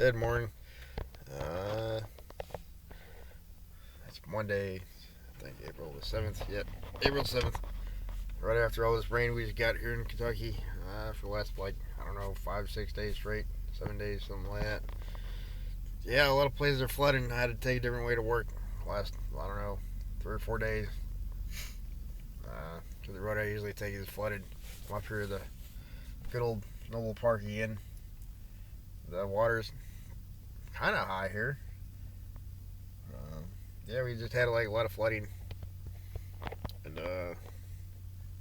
Good morning. Uh, it's Monday, I think April the 7th. Yep, April 7th. Right after all this rain we just got here in Kentucky for the last, I don't know, 5, 6 days straight. 7 days, something like that. Yeah, a lot of places are flooding. I had to take a different way to work last, I don't know, 3 or 4 days. So the road I usually take is flooded. I'm up here at the good old Noble Park again. The water's kind of high here. Yeah, we just had a lot of flooding, and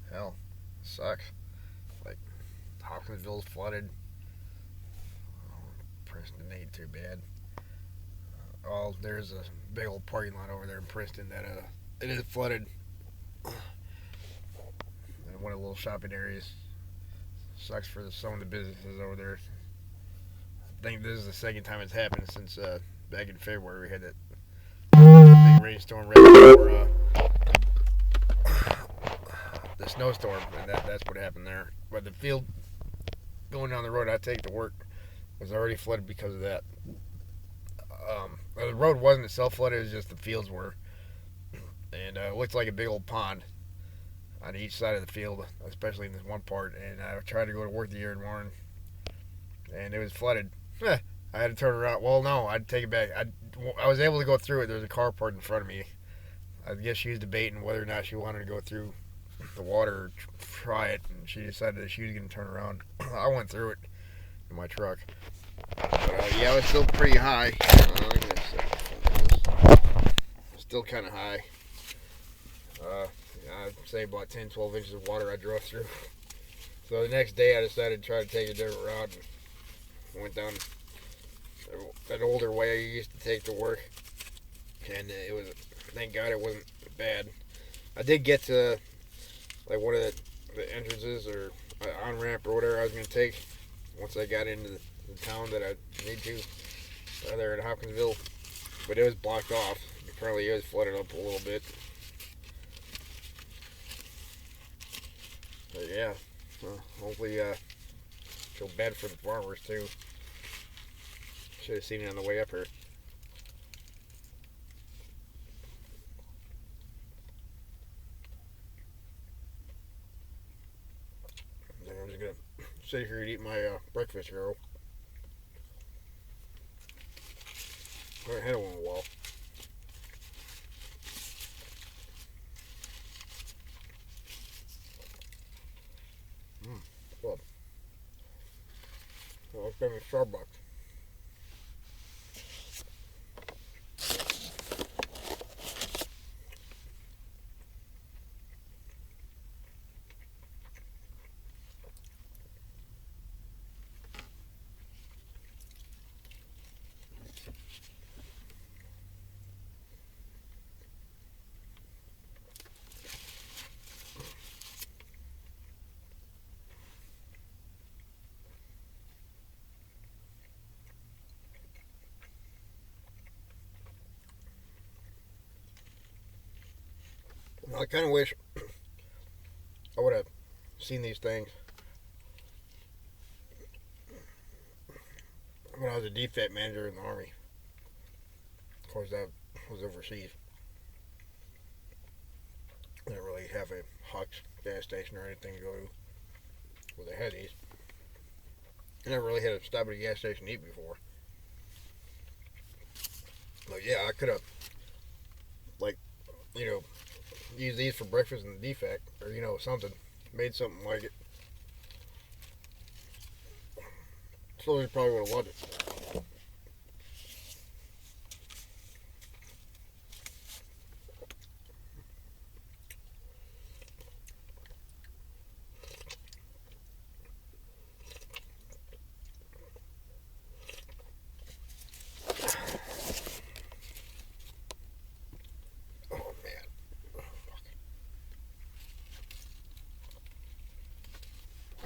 hell, it sucks. Like Hopkinsville's flooded. Princeton ain't too bad. Oh, there's a big old parking lot over there in Princeton that it is flooded. And one of the little shopping areas. Sucks for some of the businesses over there. I think this is the second time it's happened since back in February we had that big rainstorm right before the snowstorm, and that's what happened there. But the field going down the road I take to work was already flooded because of that. The road wasn't itself flooded; it was just the fields were, and it looked like a big old pond on each side of the field, especially in this one part. And I tried to go to work the other morning, and it was flooded. I had to turn around. Well, no, I'd take it back. I was able to go through it. There was a car parked in front of me. I guess she was debating whether or not she wanted to go through the water or try it, and she decided that she was going to turn around. I went through it in my truck. But, yeah, it was still pretty high. Still kind of high. I'd say about 10, 12 inches of water I drove through. So the next day I decided to try to take a different route. And went down that older way I used to take to work. And it was, thank God it wasn't bad. I did get to one of the entrances or on-ramp or whatever I was going to take once I got into the town that I need to, there in Hopkinsville. But it was blocked off. Apparently it was flooded up a little bit. But yeah, hopefully feel bad for the farmers too. Should have seen it on the way up here. I'm just gonna sit here and eat my breakfast here. I haven't had one in a while. Well, it's been in Starbucks. I kind of wish I would have seen these things when I was a DFAT manager in the Army. Of course, that was overseas. I didn't really have a Hux gas station or anything to go to. Well, they had these. I never really had to stop at a gas station to eat before. But yeah, I could have, used these for breakfast in the DFAC, or something. Made something like it. Slowly probably would have loved it. Oh man.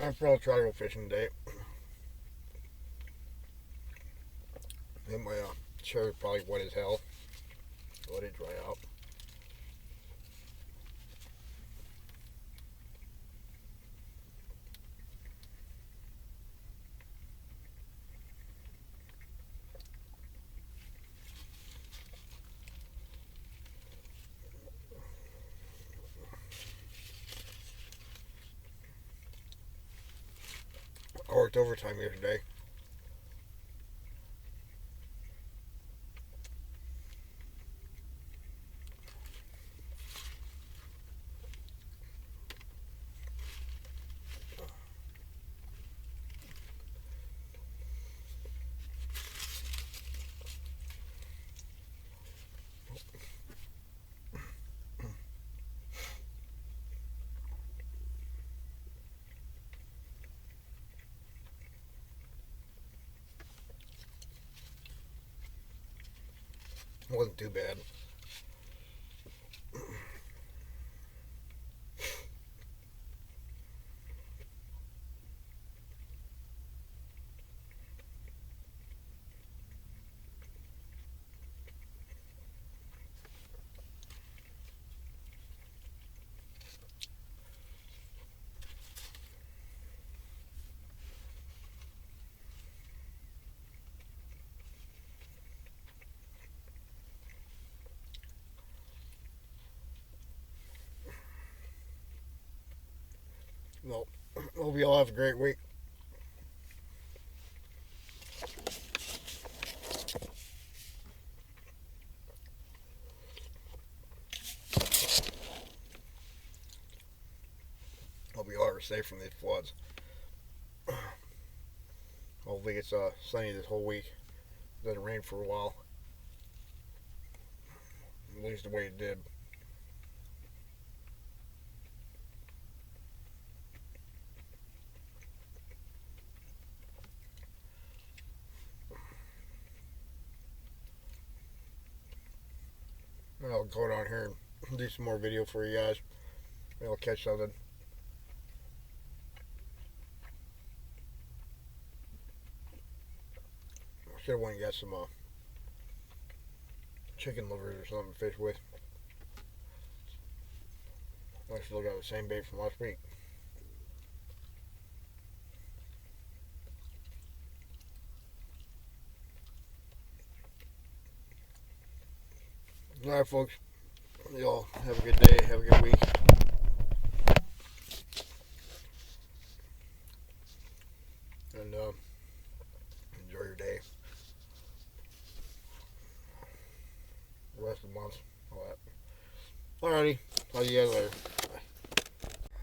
I'll probably try to go fishing today. And my shirt is probably wet as hell. Let it dry out. worked overtime yesterday. It wasn't too bad. Well, hope you all have a great week. Hope you all are safe from these floods. Hopefully it's sunny this whole week. It doesn't rain for a while. At least the way it did. I'll go down here and do some more video for you guys. Maybe I'll catch something. I should have went and got some chicken livers or something to fish with. I still got the same bait from last week. Alright, folks. Y'all have a good day. Have a good week. And enjoy your day. The rest of the month. All that. Alrighty. Talk to you guys later. Bye.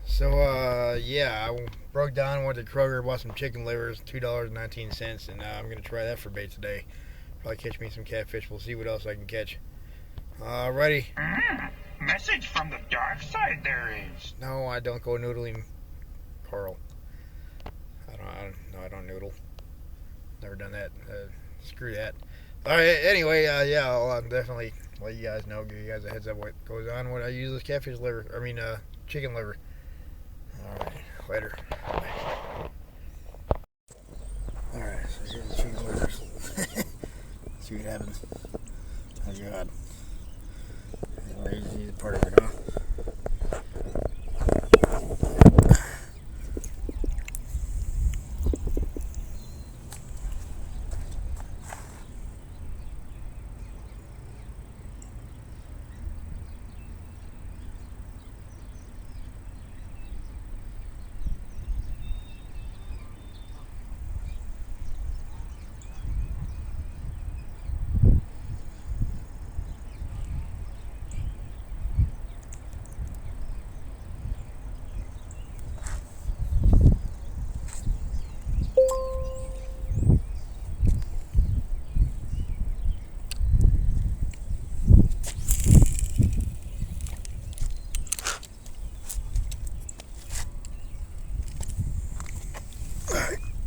So, yeah, I broke down, went to Kroger, bought some chicken livers, $2.19, and I'm going to try that for bait today. Probably catch me some catfish. We'll see what else I can catch. Ready? Message from the dark side there is. No, I don't go noodling, Carl. I don't noodle. Never done that. Screw that. Alright, anyway, yeah, I'll definitely let you guys know, give you guys a heads up what goes on when I use this catfish liver, chicken liver. Alright, later. Bye. Alright, so here's the chicken livers. See what happens. Oh god. He's a part of it, huh?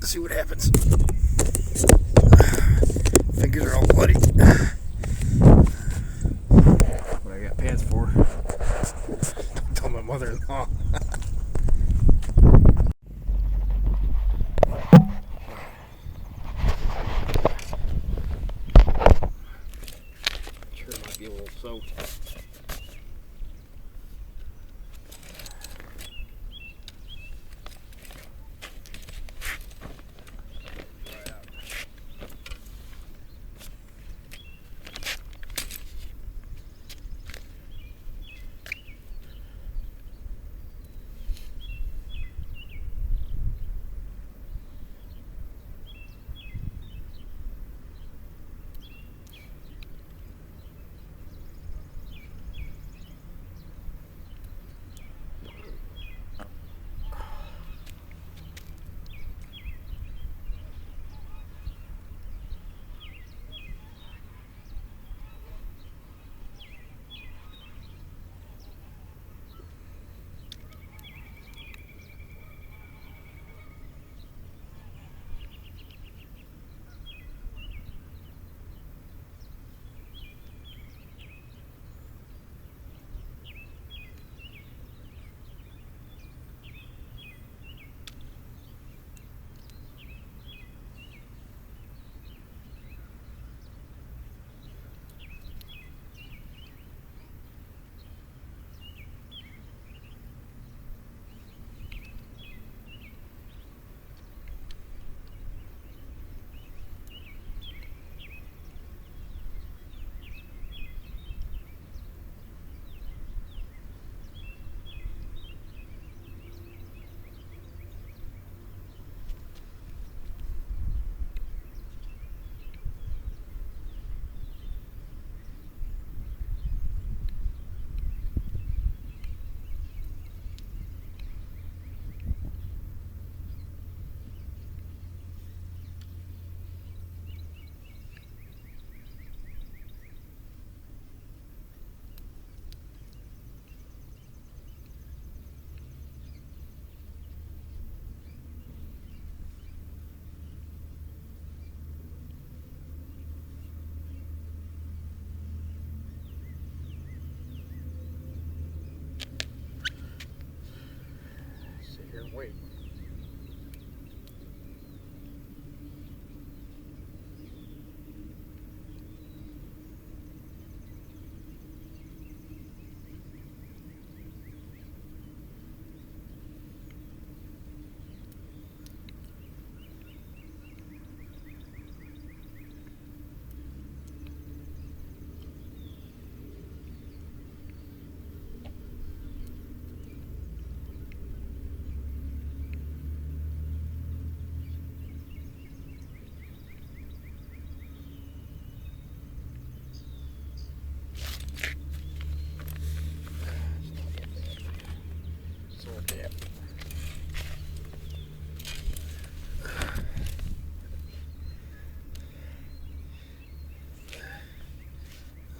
See what happens. Fingers are all bloody. What I got pants for? Tell my mother-in-law. Sure might be a little soaked.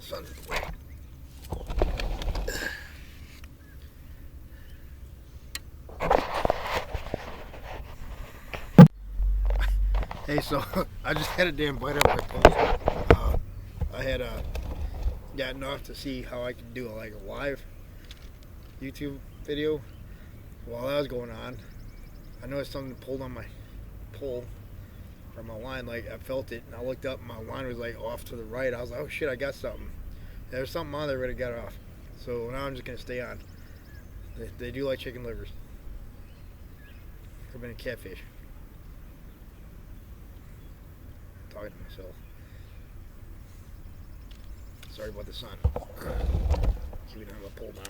Sun's in the way. Hey, so I just had a damn bite out of my toes. I had gotten off to see how I could do like a live YouTube video. While that was going on, I noticed something pulled on my pole from my line. Like I felt it, and I looked up, and my line was like off to the right. I was like, "Oh shit, I got something." There's something on there, but it got off. So now I'm just gonna stay on. They do like chicken livers. Could have been a catfish. Talking to myself. Sorry about the sun. Keeping on my pole now.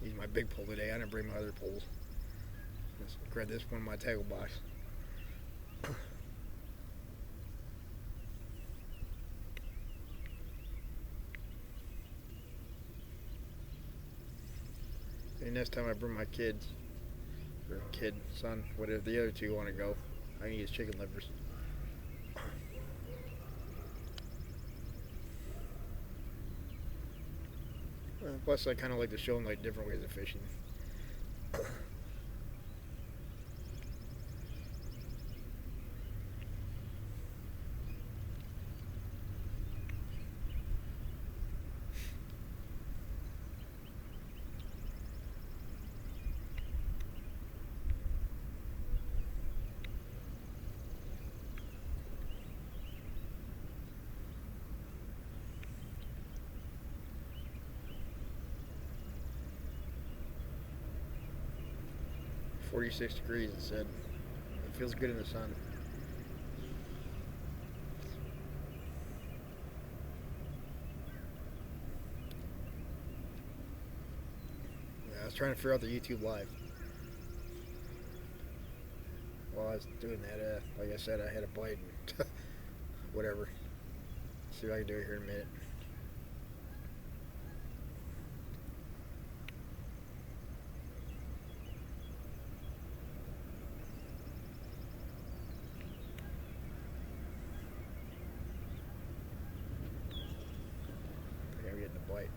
Use my big pole today. I didn't bring my other poles. Just grab this one in my tackle box. And next time I bring my kids, or kid, son, whatever the other two want to go, I can use chicken livers. Plus, I kind of like to show them like different ways of fishing. .46 degrees, it said. It feels good in the sun. Yeah, I was trying to figure out the YouTube live. While I was doing that, like I said, I had a bite and whatever. See what I can do here in a minute. I'm getting a bite.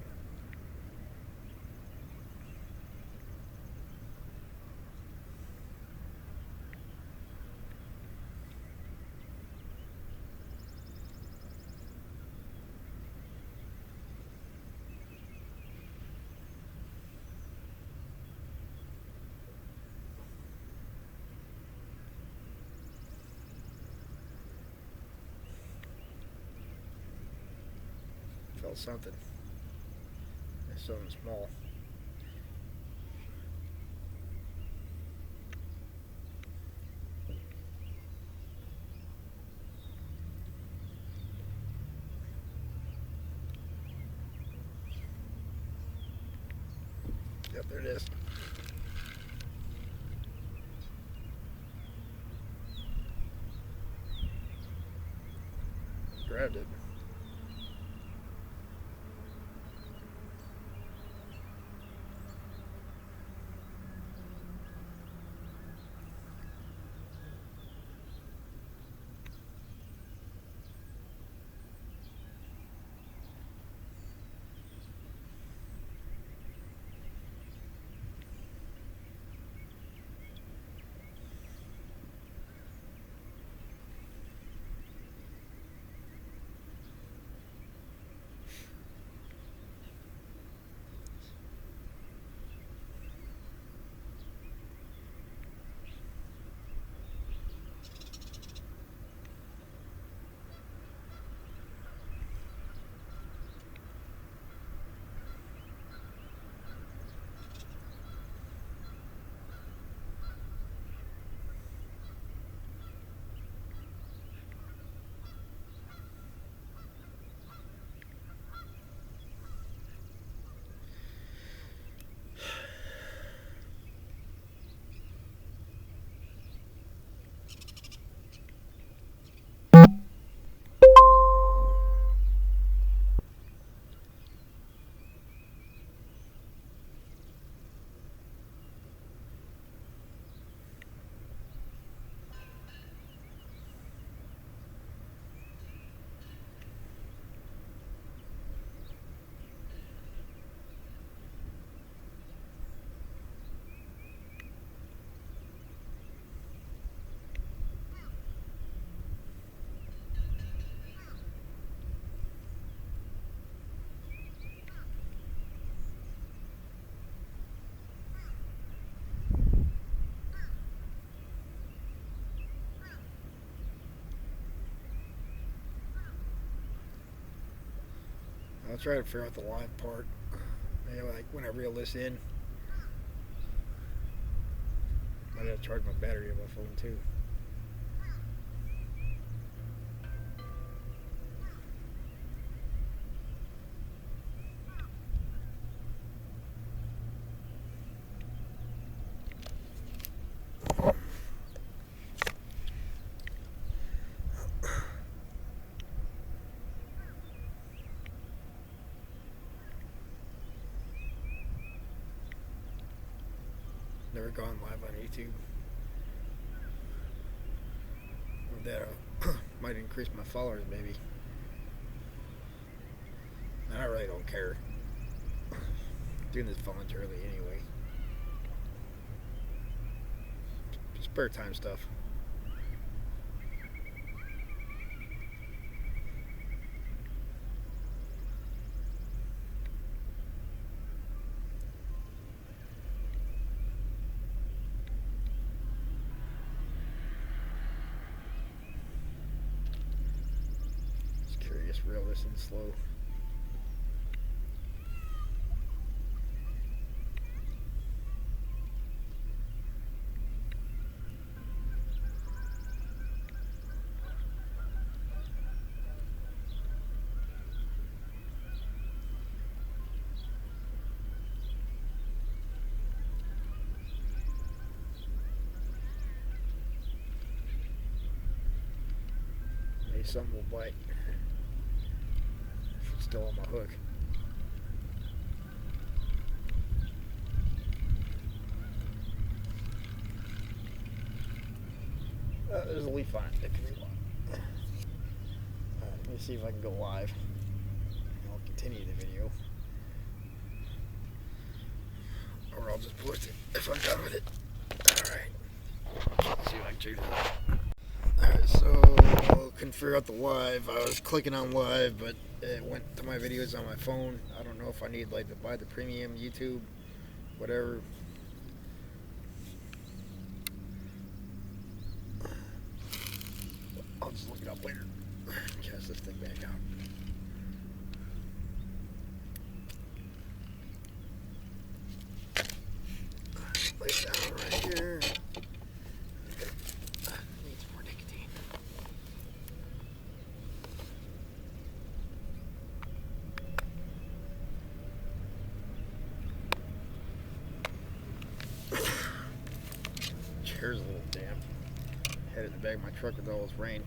Felt something. It's something small. Yep, there it is. Grabbed it. I'll try to figure out the live part. Maybe like when I reel this in. I gotta charge my battery on my phone too. Never gone live on YouTube. That might increase my followers, maybe. And I really don't care. Doing this voluntarily anyway. Spare time stuff. Just reel this in slow. Maybe something will bite. Still on my hook. There's a leaf on it that can be long. Let me see if I can go live. I'll continue the video. Or I'll just post it if I'm done with it. Alright. Let's see if I can check this out. Alright, so couldn't figure out the live. I was clicking on live, but it went to my videos on my phone. I don't know if I need like to buy the premium YouTube, whatever. I'll just look it up later. Cast this thing back out. Lay it down right here. Needs more nicotine. Chair's a little damp. Head in the back of my truck with all this rain.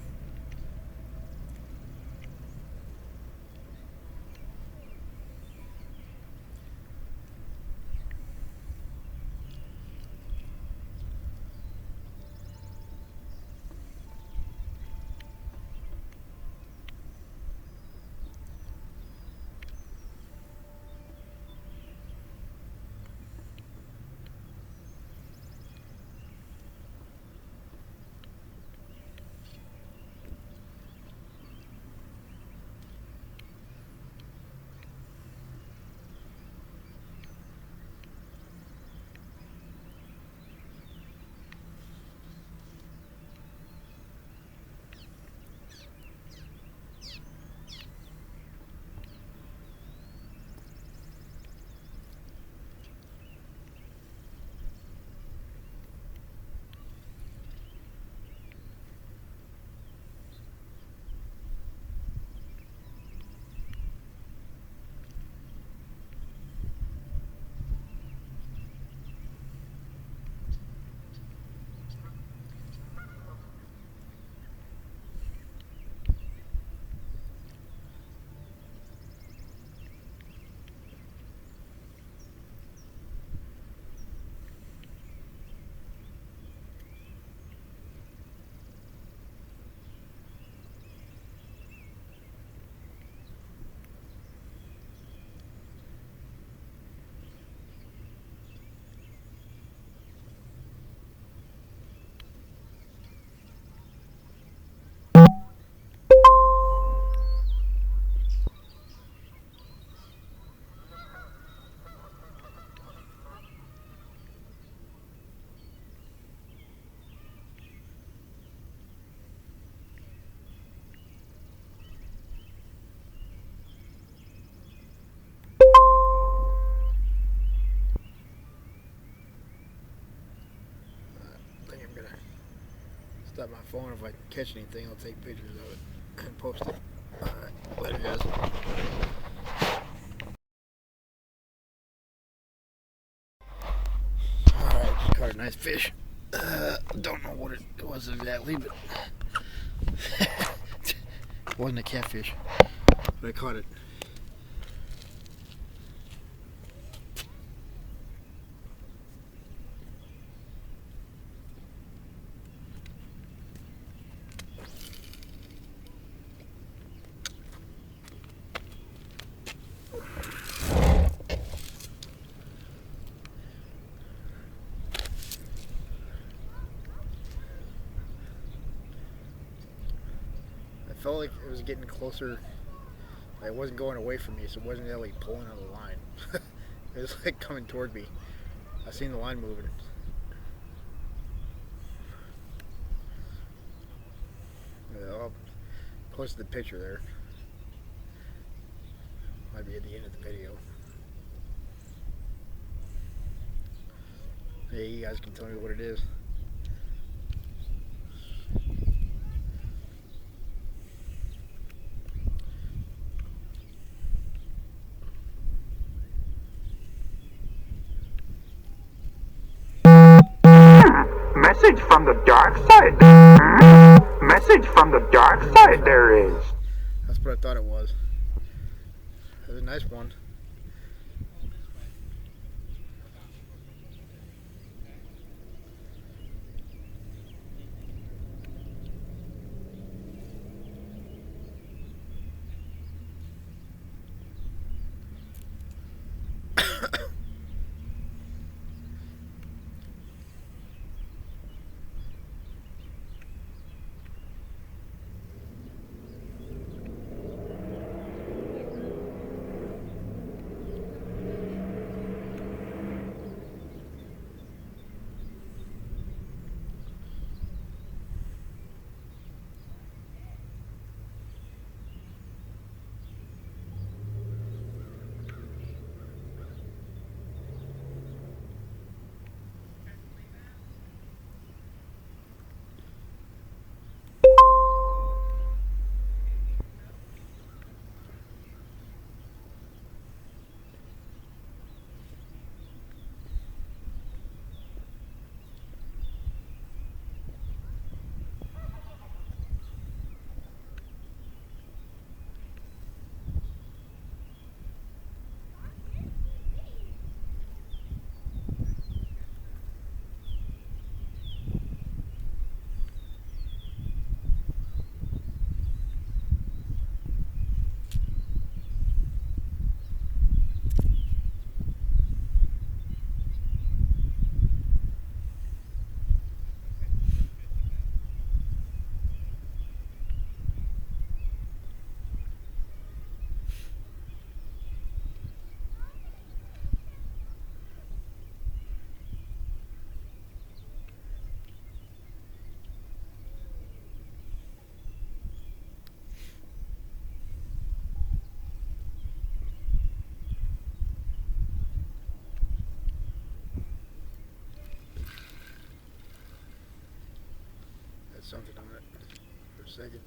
Stop my phone. If I catch anything, I'll take pictures of it and post it. Alright, later guys. Alright, just caught a nice fish. Don't know what it was exactly, but it wasn't a catfish, but I caught it. I felt like it was getting closer. It wasn't going away from me, so it wasn't really pulling on the line. It was like coming toward me. I seen the line moving. I'll post the picture there. Might be at the end of the video. Hey, you guys can tell me what it is. Message from the dark side. Message from the dark side there is. That's what I thought it was. It was a nice one. Something on it for a second.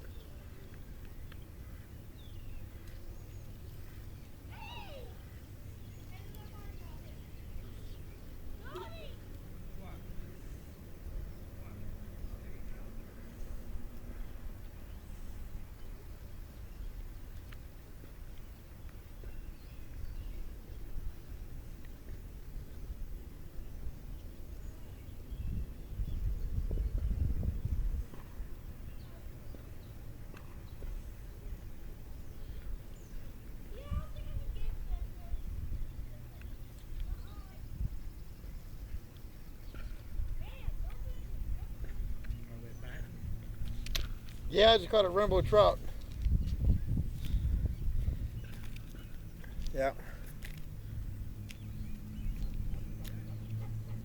Yeah, I just caught a rainbow trout. Yeah.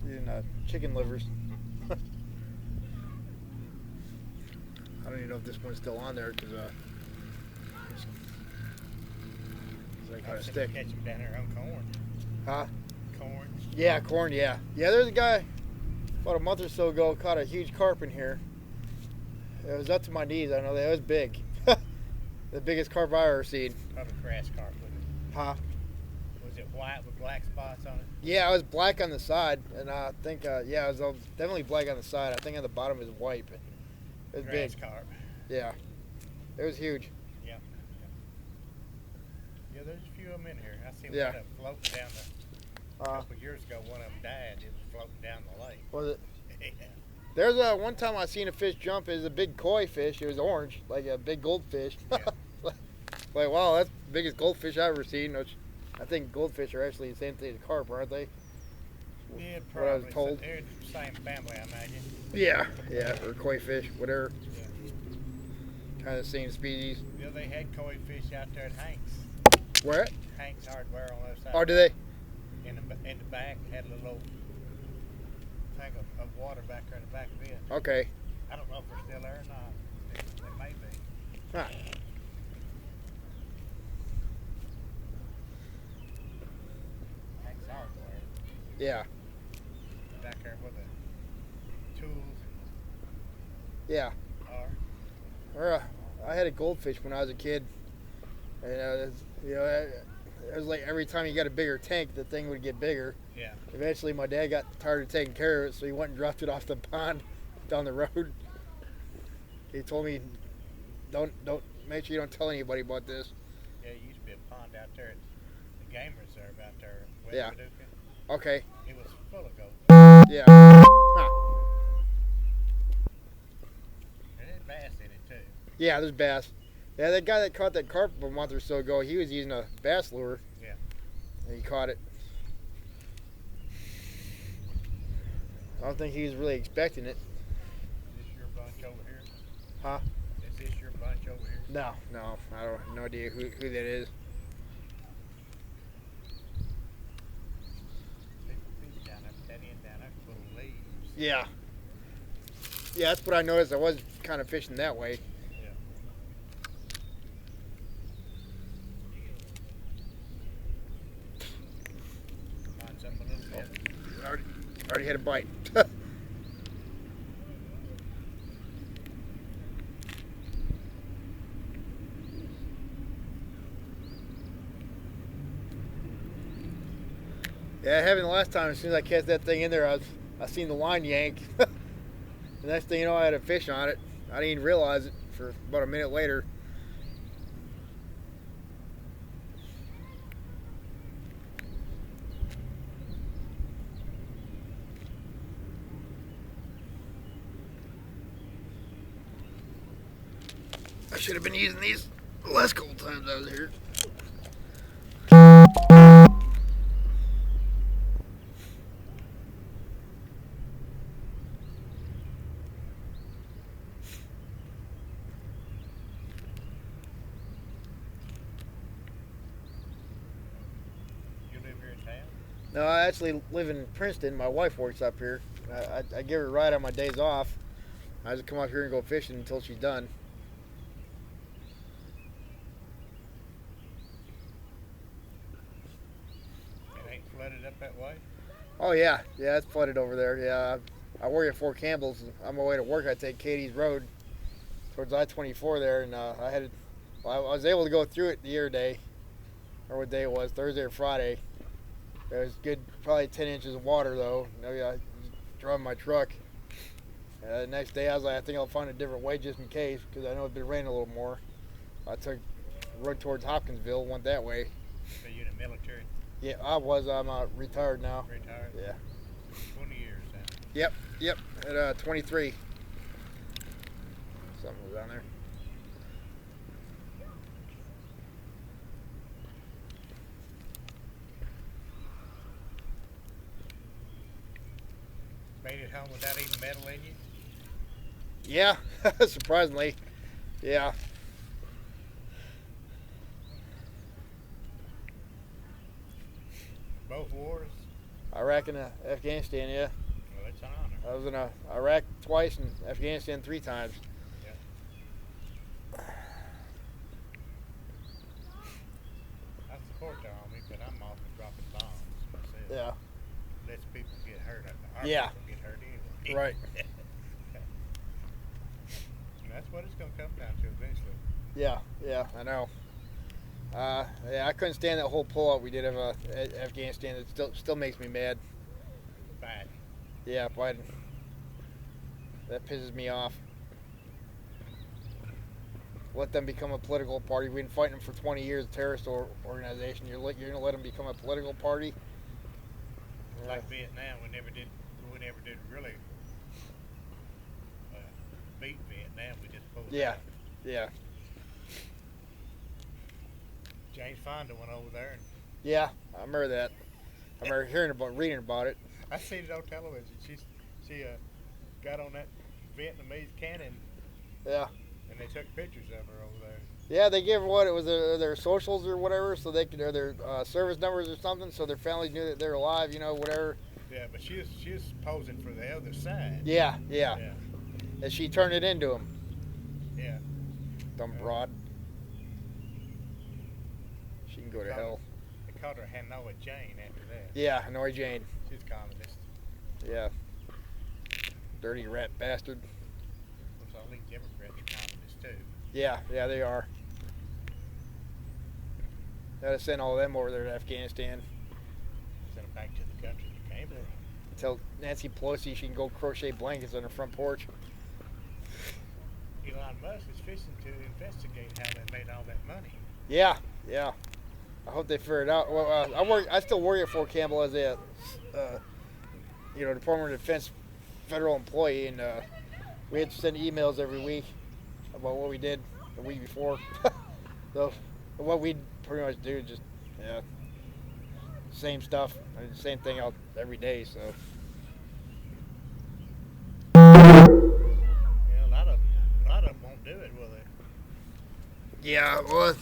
Using chicken livers. I don't even know if this one's still on there because I caught a stick. Catch them down there on corn. Huh? Corn. Yeah, corn. Yeah. Yeah. There's a guy about a month or so ago caught a huge carp in here. It was up to my knees. I know that. It was big. The biggest carp I ever seen. Probably grass carp, wasn't it? Huh? Was it white with black spots on it? Yeah, it was black on the side, and I think yeah, it was definitely black on the side. I think on the bottom it was white, but it was Grass big. carp. Yeah, it was huge. Yeah. Yeah, there's a few of them in here. I seen Yeah. one of them floating down the. A couple years ago, one of them died. It was floating down the lake. Was it? Yeah. There's one time I seen a fish jump. It was a big koi fish. It was orange, like a big goldfish. Yeah. Like, wow, that's the biggest goldfish I've ever seen. Which I think goldfish are actually the same thing as carp, aren't they? Yeah, What I was probably. told. They're the same family, I imagine. Yeah, yeah, or koi fish, whatever. Yeah. Kind of the same species. Yeah, they had koi fish out there at Hank's. Where at? Hank's Hardware on the other side. Oh, do they? In the back, had a little tank of water back there in the back of it. Okay. I don't know if they're still there or not. They may be. Huh. Hank's Hardware. Yeah. Back there where the tools Yeah. are. Or, I had a goldfish when I was a kid, and it was like every time you got a bigger tank, the thing would get bigger. Yeah. Eventually, my dad got tired of taking care of it, so he went and dropped it off the pond down the road. He told me, "Don't make sure you don't tell anybody about this." Yeah, it used to be a pond out there at the game reserve out there in West Yeah. Paducah. Okay. It was full of gold. Yeah. Huh. And there's bass in it too. Yeah, there's bass. Yeah, that guy that caught that carp a month or so ago, he was using a bass lure. Yeah. And he caught it. I don't think he was really expecting it. Is this your bunch over here? Huh? Is this your bunch over here? No, I don't have no idea who that is. People fish down there, but that end down there full of leaves. Yeah. Yeah, that's what I noticed. I was kind of fishing that way. Yeah. Find something a little bit. Already had a bite. Yeah, having the last time, as soon as I cast that thing in there, I seen the line yank. The next thing you know, I had a fish on it. I didn't even realize it for about a minute later. I should have been using these the last couple times I was here. You live here in town? No, I actually live in Princeton. My wife works up here. I give her a ride on my days off. I just come up here and go fishing until she's done. It ain't flooded up that way? Oh yeah, it's flooded over there. Yeah, I work at Fort Campbell's. On my way to work, I take Katie's Road towards I-24 there, and I was able to go through it the other day, or what day it was, Thursday or Friday. It was good, probably 10 inches of water though. I drove my truck. The next day I was like, I think I'll find a different way just in case, because I know it's been raining a little more. I took the road towards Hopkinsville, went that way. So you in the military? Yeah, I'm retired now. Retired? Yeah. 20 years then. Yep, at 23. Something was on there. Made it home without even metal in you? Yeah, surprisingly. Yeah. Both wars? Iraq and Afghanistan, yeah. Well, it's an honor. I was in Iraq twice and Afghanistan 3 times. I support the Army, but I'm often dropping bombs myself. Yeah. Lets people get hurt. Our Yeah. people get hurt anyway. Right. And what it's going to come down to eventually. Yeah, I know. Yeah, I couldn't stand that whole pullout we did of Afghanistan. It still makes me mad. Bad. Yeah, Biden. That pisses me off. Let them become a political party. We've been fighting them for 20 years, a terrorist organization. You're going to let them become a political party? Like Vietnam, we never did really beat Vietnam. We just pulled Yeah, out. yeah. James Fonda went over there, and Yeah, I remember that. I remember reading about it. I seen it on television. She got on that Vietnamese cannon, Yeah. and they took pictures of her over there. Yeah, they gave what it was their socials or whatever, so they could or their service numbers or something, so their families knew that they're alive. Whatever. Yeah, but she was posing for the other side. Yeah. Yeah. And she turned it into him. Yeah. Dumb broad. She can go to hell. They called her Hanoi Jane after that. Yeah, Hanoi Jane. She's communist. Yeah. Dirty rat bastard. So all these Democrats are communists too. Yeah, they are. Gotta send all of them over there to Afghanistan. Send them back to the country they came from. Tell Nancy Pelosi she can go crochet blankets on her front porch. Elon Musk is fishing to investigate how they made all that money. Yeah. I hope they figure it out. Well, I still work at Fort Campbell as a, Department of Defense federal employee, and we had to send emails every week about what we did the week before. So what we pretty much do is just same stuff, same thing out every day. So Yeah, a lot of them won't do it, will they? yeah, well.